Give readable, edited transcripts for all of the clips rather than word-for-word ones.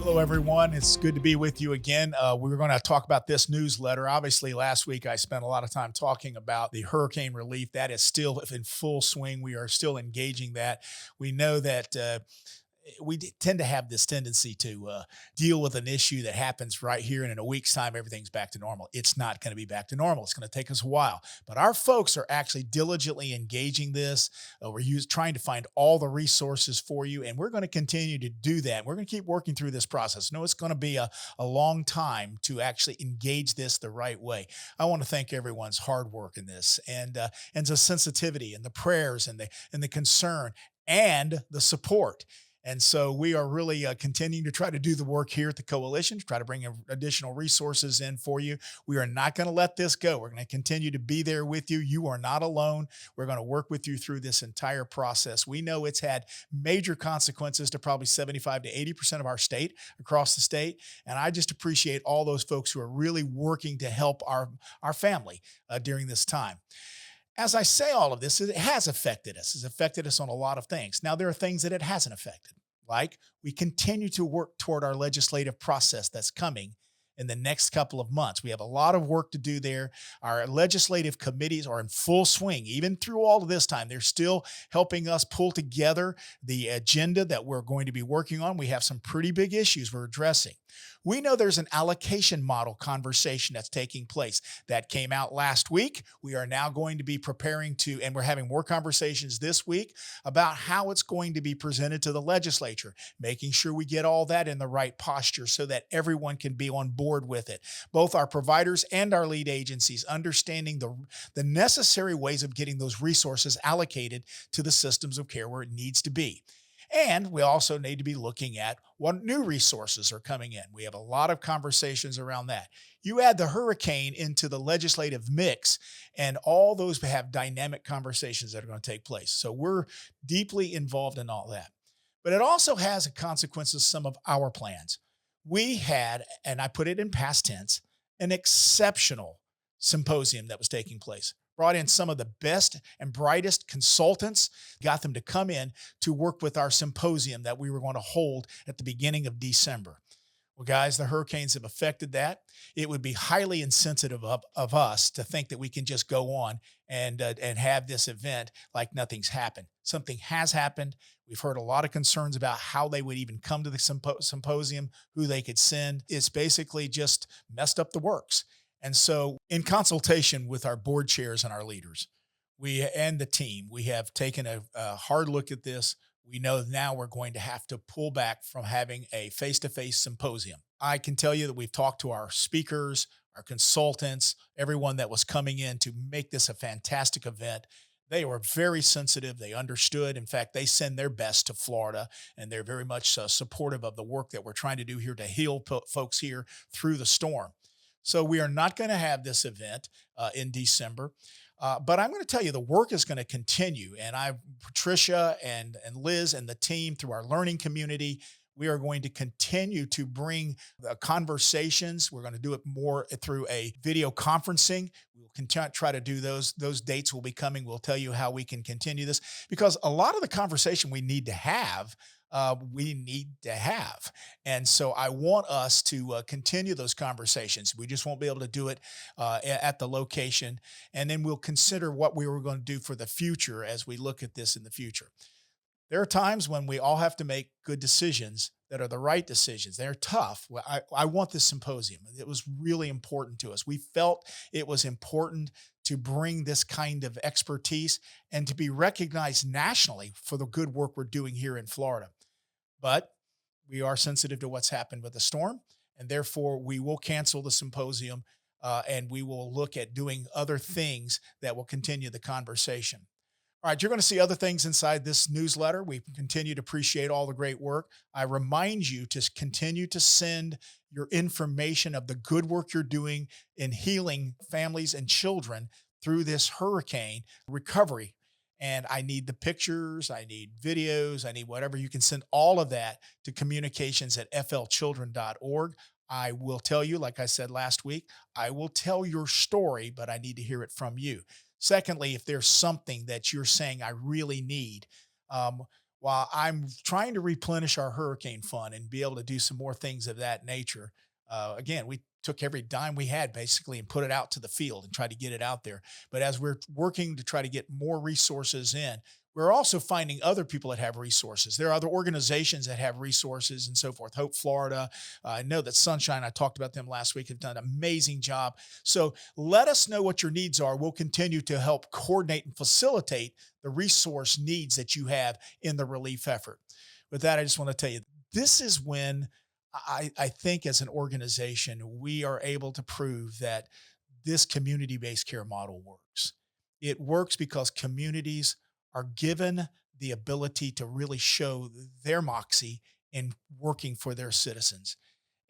Hello, everyone. It's good to be with you again. We were going to talk about this newsletter. Obviously, last week I spent a lot of time talking about the hurricane relief. That is still in full swing. We are still engaging that. We know that tend to have this tendency to deal with an issue that happens right here, and in a week's time everything's back to normal. It's not going to be back to normal. It's going to take us a while, but our folks are actually diligently engaging this. Trying to find all the resources for you, and we're going to continue to do that. We're going to keep working through this process. No, it's going to be a long time to actually engage this the right way. I want to thank everyone's hard work in this, and the sensitivity and the prayers and the concern and the support. And so we are really continuing to try to do the work here at the coalition, to try to bring additional resources in for you. We are not going to let this go. We're going to continue to be there with you. You are not alone. We're going to work with you through this entire process. We know it's had major consequences to probably 75 to 80% of our state, across the state. And I just appreciate all those folks who are really working to help our family during this time. As I say all of this, it has affected us. It's affected us on a lot of things. Now, there are things that it hasn't affected, like we continue to work toward our legislative process that's coming in the next couple of months. We have a lot of work to do there. Our legislative committees are in full swing. Even through all of this time, they're still helping us pull together the agenda that we're going to be working on. We have some pretty big issues we're addressing. We know there's an allocation model conversation that's taking place that came out last week. We are now going to be preparing to, and we're having more conversations this week about how it's going to be presented to the legislature, making sure we get all that in the right posture so that everyone can be on board with it. Both our providers and our lead agencies understanding the necessary ways of getting those resources allocated to the systems of care where it needs to be. And we also need to be looking at what new resources are coming in. We have a lot of conversations around that. You add the hurricane into the legislative mix, and all those have dynamic conversations that are going to take place. So we're deeply involved in all that. But it also has a consequences some of our plans. We had, and I put it in past tense, an exceptional symposium that was taking place. Brought in some of the best and brightest consultants, got them to come in to work with our symposium that we were going to hold at the beginning of December. Well, guys, the hurricanes have affected that. It would be highly insensitive of us to think that we can just go on and have this event like nothing's happened. Something has happened. We've heard a lot of concerns about how they would even come to the symposium, who they could send. It's basically just messed up the works. And so, in consultation with our board chairs and our leaders, we and the team, we have taken a hard look at this. We know now we're going to have to pull back from having a face-to-face symposium. I can tell you that we've talked to our speakers, our consultants, everyone that was coming in to make this a fantastic event. They were very sensitive. They understood. In fact, they send their best to Florida, and they're very much supportive of the work that we're trying to do here to heal folks here through the storm. So we are not going to have this event in December. But I'm going to tell you, the work is going to continue. And Patricia and Liz and the team through our learning community, we are going to continue to bring the conversations. We're going to do it more through a video conferencing. We'll continue try to do those. Those dates will be coming. We'll tell you how we can continue this, because a lot of the conversation we need to have. And so I want us to continue those conversations. We just won't be able to do it at the location. And then we'll consider what we were going to do for the future as we look at this in the future. There are times when we all have to make good decisions that are the right decisions. They're tough. Well, I want this symposium. It was really important to us. We felt it was important to bring this kind of expertise and to be recognized nationally for the good work we're doing here in Florida. But we are sensitive to what's happened with the storm, and therefore we will cancel the symposium and we will look at doing other things that will continue the conversation. All right, you're going to see other things inside this newsletter. We continue to appreciate all the great work. I remind you to continue to send your information of the good work you're doing in healing families and children through this hurricane recovery. And I need the pictures, I need videos, I need whatever. You can send all of that to communications@flchildren.org. I will tell you, like I said last week, I will tell your story, but I need to hear it from you. Secondly, if there's something that you're saying I really need, while I'm trying to replenish our hurricane fund and be able to do some more things of that nature. Again, we took every dime we had basically and put it out to the field and tried to get it out there. But as we're working to try to get more resources in, we're also finding other people that have resources. There are other organizations that have resources and so forth. Hope Florida. I know that Sunshine, I talked about them last week, have done an amazing job. So let us know what your needs are. We'll continue to help coordinate and facilitate the resource needs that you have in the relief effort. With that, I just want to tell you this is when I think as an organization, we are able to prove that this community based care model works. It works because communities are given the ability to really show their moxie in working for their citizens.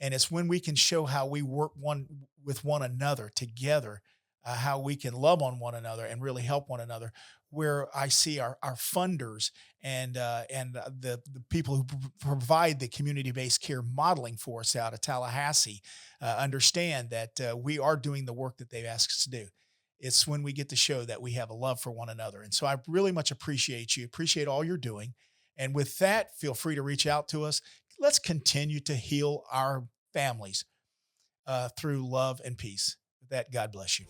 And it's when we can show how we work one with one another together, how we can love on one another and really help one another. Where I see our funders and the people who provide the community based care modeling for us out of Tallahassee understand that we are doing the work that they've asked us to do. It's when we get to show that we have a love for one another. And so I really much appreciate you, appreciate all you're doing. And with that, feel free to reach out to us. Let's continue to heal our families through love and peace. With that, God bless you.